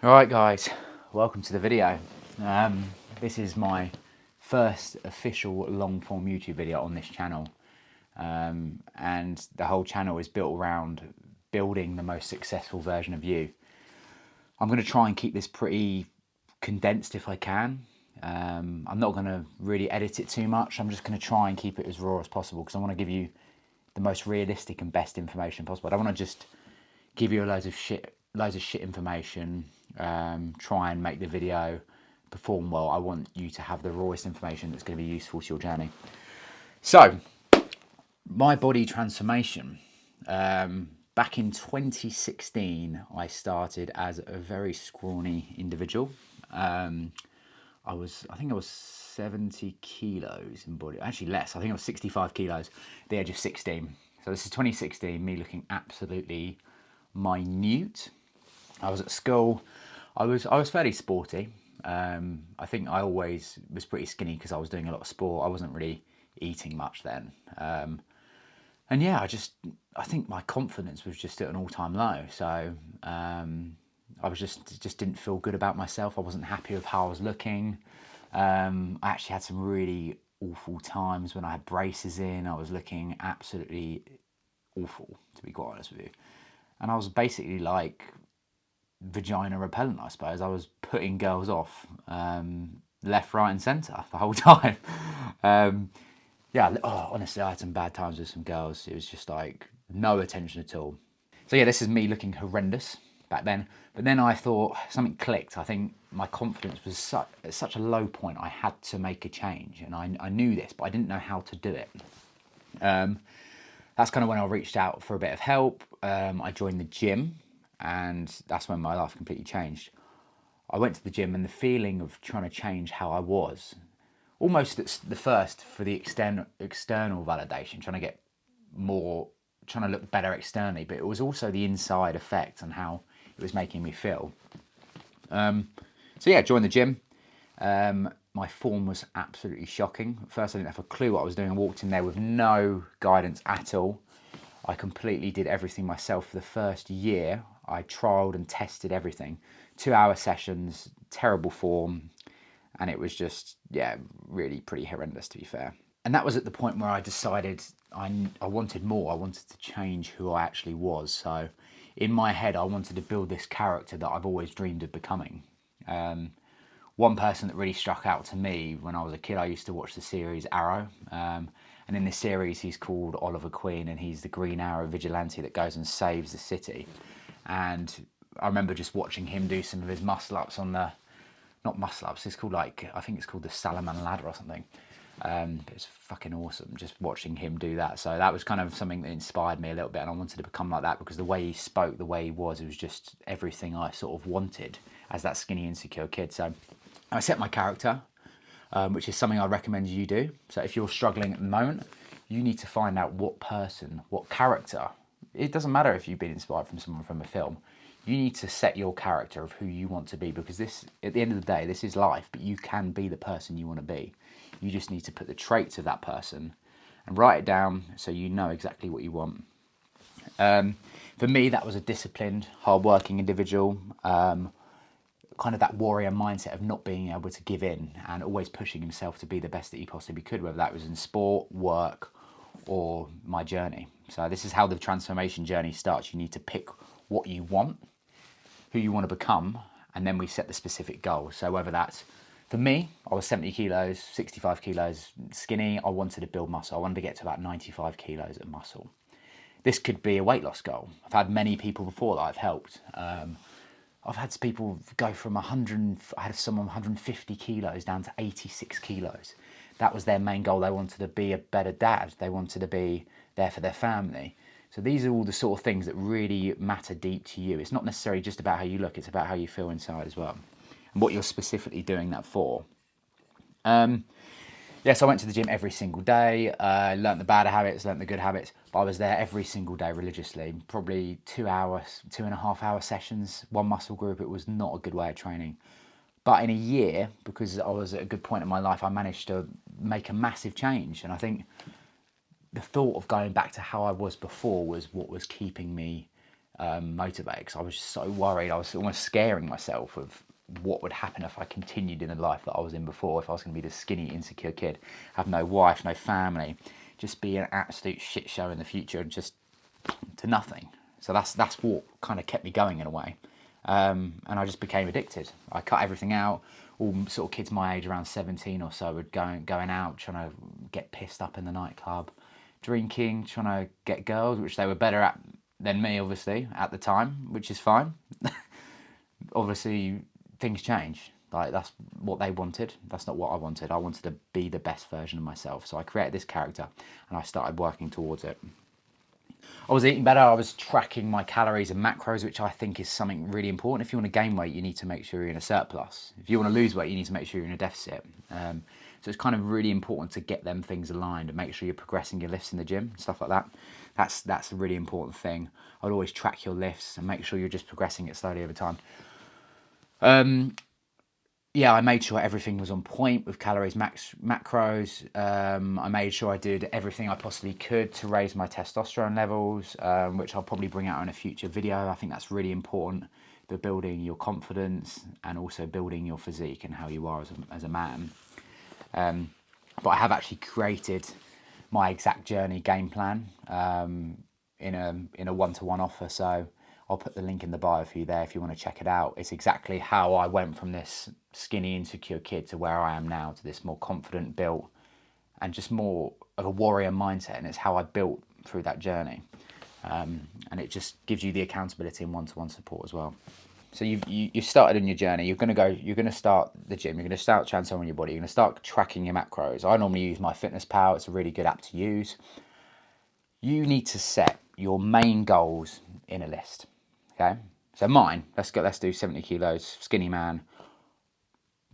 Alright guys, welcome to the video. This is my first official long form YouTube video on this channel, and the whole channel is built around building the most successful version of you. I'm going to try and keep this pretty condensed if I can. I'm not going to really edit it too much. I'm just going to try and keep it as raw as possible because I want to give you the most realistic and best information possible. I don't want to just give you loads of shit information, try and make the video perform well. I want you to have the rawest information that's going to be useful to your journey. So, my body transformation. Back in 2016, I started as a very scrawny individual. I think I was 70 kilos in body, actually less. I think I was 65 kilos at the age of 16. So this is 2016, me looking absolutely minute. I was at school. I was fairly sporty. I think I always was pretty skinny because I was doing a lot of sport. I wasn't really eating much then. And yeah, I think my confidence was just at an all-time low. So I was just didn't feel good about myself. I wasn't happy with how I was looking. I actually had some really awful times when I had braces in. I was looking absolutely awful, to be quite honest with you. And I was basically like vagina repellent, I suppose. I was putting girls off left, right and centre the whole time. Honestly, I had some bad times with some girls. It was just like no attention at all. So yeah, this is me looking horrendous back then. But then I thought something clicked. I think my confidence was at such a low point. I had to make a change, and I knew this, but I didn't know how to do it. That's kind of when I reached out for a bit of help. I joined the gym, and that's when my life completely changed. I went to the gym, and the feeling of trying to change how I was, almost the first for the external validation, trying to look better externally, but it was also the inside effect and how it was making me feel. So yeah, joined the gym. My form was absolutely shocking. At first I didn't have a clue what I was doing. I walked in there with no guidance at all. I completely did everything myself for the first year. I trialed and tested everything. 2-hour sessions, terrible form, and it was just, yeah, really pretty horrendous, to be fair. And that was at the point where I decided I wanted more. I wanted to change who I actually was. So in my head, I wanted to build this character that I've always dreamed of becoming. One person that really struck out to me when I was a kid, I used to watch the series Arrow. And in this series, he's called Oliver Queen, and he's the Green Arrow vigilante that goes and saves the city. And I remember just watching him do some of his muscle-ups on the... Not muscle-ups, it's called I think it's called the Salaman Ladder or something. It's fucking awesome just watching him do that. So that was kind of something that inspired me a little bit, and I wanted to become like that because the way he spoke, the way he was, it was just everything I sort of wanted as that skinny, insecure kid. So I set my character, which is something I recommend you do. So if you're struggling at the moment, you need to find out what character. It doesn't matter if you've been inspired from someone from a film. You need to set your character of who you want to be, because this, at the end of the day, this is life, but you can be the person you want to be. You just need to put the traits of that person and write it down so you know exactly what you want. For me, that was a disciplined, hard-working individual. Kind of that warrior mindset of not being able to give in and always pushing himself to be the best that he possibly could, whether that was in sport, work, or my journey. So this is how the transformation journey starts. You need to pick what you want, who you want to become, and then we set the specific goals. So whether that's, for me, I was 70 kilos, 65 kilos, skinny. I wanted to build muscle. I wanted to get to about 95 kilos of muscle. This could be a weight loss goal. I've had many people before that I've helped. I've had people go from 100, I had someone 150 kilos down to 86 kilos. That was their main goal. They wanted to be a better dad. They wanted to be there for their family. So these are all the sort of things that really matter deep to you. It's not necessarily just about how you look, it's about how you feel inside as well, and what you're specifically doing that for. Yes, I went to the gym every single day, learnt the bad habits, learnt the good habits, but I was there every single day religiously, probably 2.5 hour sessions, one muscle group. It was not a good way of training. But in a year, because I was at a good point in my life, I managed to make a massive change. And I think the thought of going back to how I was before was what was keeping me motivate, because I was just so worried. I was almost scaring myself of what would happen if I continued in the life that I was in before, if I was going to be this skinny, insecure kid, have no wife, no family, just be an absolute shit show in the future and just to nothing. So that's what kind of kept me going in a way. And I just became addicted. I cut everything out. All sort of kids my age, around 17 or so, would going out, trying to get pissed up in the nightclub, drinking, trying to get girls, which they were better at than me, obviously, at the time, which is fine. Obviously, things change. Like, that's what they wanted. That's not what I wanted. I wanted to be the best version of myself. So I created this character and I started working towards it. I was eating better. I was tracking my calories and macros, which I think is something really important. If you want to gain weight, you need to make sure you're in a surplus. If you want to lose weight, you need to make sure you're in a deficit. So it's kind of really important to get them things aligned and make sure you're progressing your lifts in the gym, stuff like that. That's a really important thing. I'd always track your lifts and make sure you're just progressing it slowly over time. Yeah, I made sure everything was on point with calories, macros. I made sure I did everything I possibly could to raise my testosterone levels, which I'll probably bring out in a future video. I think that's really important for building your confidence and also building your physique and how you are as a man. But I have actually created my exact journey game plan in a one-to-one offer. So I'll put the link in the bio for you there if you want to check it out. It's exactly how I went from this skinny, insecure kid to where I am now, to this more confident, built, and just more of a warrior mindset. And it's how I built through that journey. And it just gives you the accountability and one-to-one support as well. So you've started on your journey. You're going to start the gym. You're going to start transforming your body. You're going to start tracking your macros. I normally use MyFitnessPal. It's a really good app to use. You need to set your main goals in a list. Okay, so mine, let's do 70 kilos, skinny man.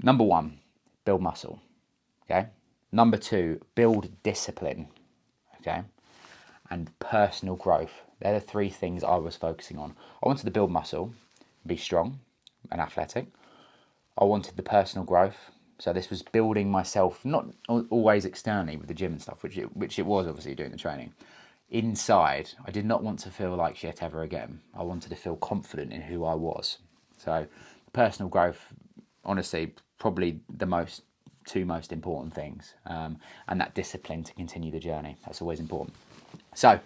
Number 1, build muscle. Okay, number 2, build discipline. Okay, and personal growth. They're the 3 things I was focusing on. I wanted to build muscle, be strong and athletic. I wanted the personal growth. So this was building myself, not always externally with the gym and stuff, which it was obviously doing the training. Inside, I did not want to feel like shit ever again. I wanted to feel confident in who I was. So personal growth, honestly, probably the 2 most important things. And that discipline to continue the journey. That's always important. So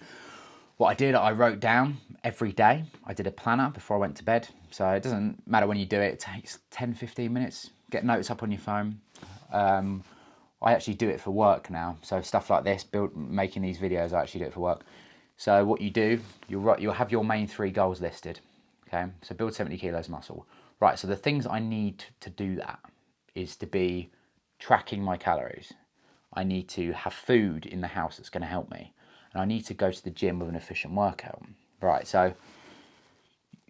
what I did, I wrote down every day. I did a planner before I went to bed. So it doesn't matter when you do it. It takes 10, 15 minutes. Get notes up on your phone. I actually do it for work now. So stuff like this, making these videos, I actually do it for work. So what you do, you'll have your main 3 goals listed. Okay, so build 70 kilos muscle. Right, so the things I need to do that is to be tracking my calories. I need to have food in the house that's going to help me. And I need to go to the gym with an efficient workout. Right, so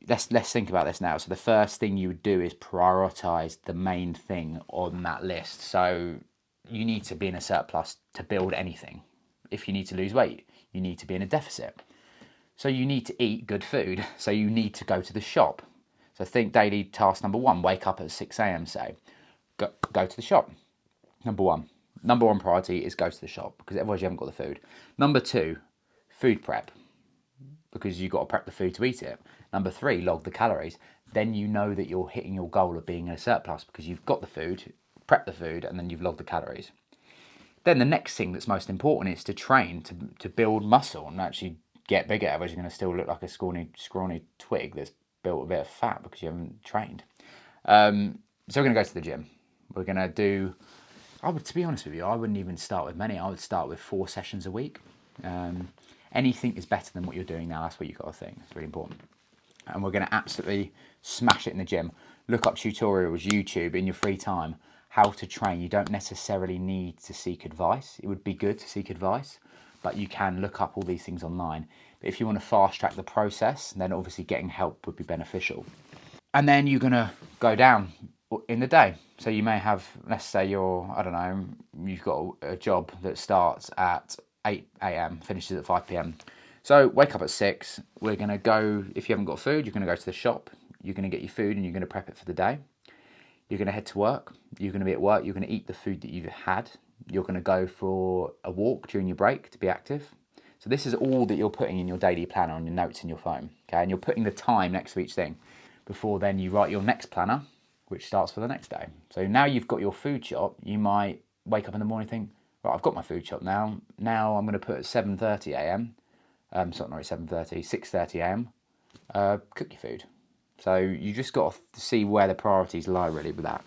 let's think about this now. So the first thing you would do is prioritize the main thing on that list. So you need to be in a surplus to build anything. If you need to lose weight, you need to be in a deficit. So you need to eat good food. So you need to go to the shop. So think daily task number 1, wake up at 6 a.m. say. Go to the shop. Number one priority is go to the shop, because otherwise you haven't got the food. Number 2, food prep, because you've got to prep the food to eat it. Number 3, log the calories. Then you know that you're hitting your goal of being in a surplus because you've got the food, prep the food, and then you've logged the calories. Then the next thing that's most important is to train, to build muscle and actually get bigger. Otherwise you're going to still look like a scrawny twig that's built a bit of fat because you haven't trained. So we're going to go to the gym. We're going to do, to be honest with you, I wouldn't even start with many. I would start with 4 sessions a week. Anything is better than what you're doing now. That's what you've got to think. It's really important. And we're going to absolutely smash it in the gym. Look up tutorials, YouTube, in your free time, how to train. You don't necessarily need to seek advice. It would be good to seek advice, but you can look up all these things online. But if you want to fast track the process, then obviously getting help would be beneficial. And then you're going to go down in the day. So you may have, let's say you've got a job that starts at 8 a.m, finishes at 5 p.m. So wake up at 6, we're going to go, if you haven't got food, you're going to go to the shop, you're going to get your food and you're going to prep it for the day. You're going to head to work, you're going to be at work, you're going to eat the food that you've had, you're going to go for a walk during your break to be active. So this is all that you're putting in your daily planner on your notes in your phone, okay? And you're putting the time next to each thing. Before then you write your next planner, which starts for the next day. So now you've got your food shop, you might wake up in the morning and think, right, I've got my food shop now. Now I'm going to put at 7:30 a.m. Sorry, not 7:30, 6:30 a.m. Cook your food. So you just got to see where the priorities lie really with that.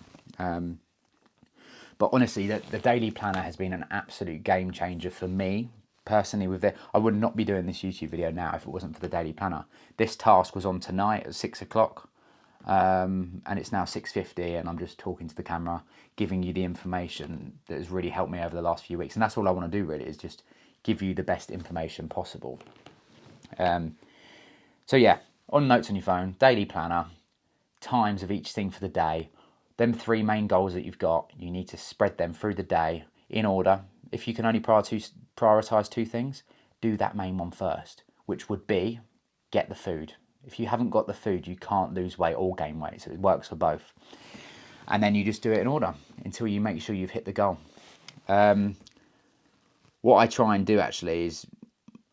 But honestly, the daily planner has been an absolute game changer for me personally. I would not be doing this YouTube video now if it wasn't for the daily planner. This task was on tonight at 6 o'clock, and it's now 6:50, and I'm just talking to the camera, giving you the information that has really helped me over the last few weeks. And that's all I want to do really, is just give you the best information possible. So yeah, on notes on your phone, daily planner, times of each thing for the day. Them 3 main goals that you've got, you need to spread them through the day in order. If you can only prioritise 2 things, do that main one first, which would be get the food. If you haven't got the food, you can't lose weight or gain weight, so it works for both. And then you just do it in order until you make sure you've hit the goal. What I try and do actually is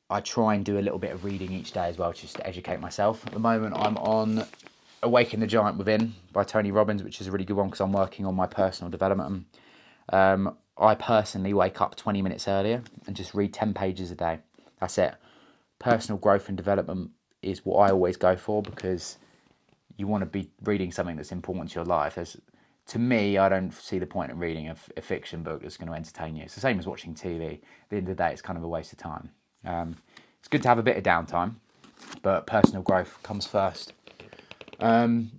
I try and do a little bit of reading each day as well, just to educate myself. At the moment, I'm on Awaken the Giant Within by Tony Robbins, which is a really good one because I'm working on my personal development. I personally wake up 20 minutes earlier and just read 10 pages a day. That's it. Personal growth and development is what I always go for, because you want to be reading something that's important to your life. To me, I don't see the point in reading a fiction book that's going to entertain you. It's the same as watching TV. At the end of the day, it's kind of a waste of time. It's good to have a bit of downtime, but personal growth comes first. And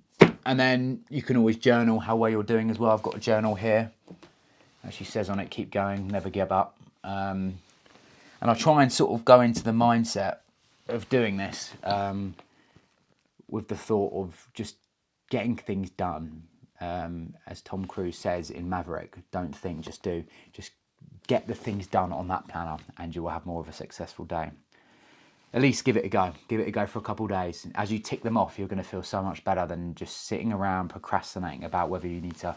then you can always journal how well you're doing as well. I've got a journal here. Actually says on it, keep going, never give up. And I try and sort of go into the mindset of doing this with the thought of just getting things done. As Tom Cruise says in Maverick, don't think, just do. Just get the things done on that planner and you will have more of a successful day. At least give it a go. Give it a go for a couple of days. As you tick them off, you're going to feel so much better than just sitting around procrastinating about whether you need to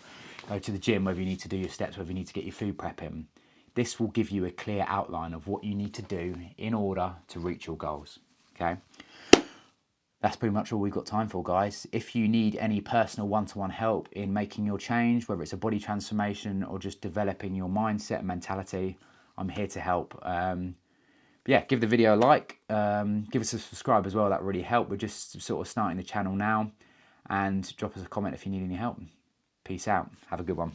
go to the gym, whether you need to do your steps, whether you need to get your food prep in. This will give you a clear outline of what you need to do in order to reach your goals. Okay? That's pretty much all we've got time for, guys. If you need any personal one-to-one help in making your change, whether it's a body transformation or just developing your mindset and mentality, I'm here to help. Yeah, give the video a like, give us a subscribe as well, that really help. We're just sort of starting the channel now, and drop us a comment if you need any help. Peace out, have a good one.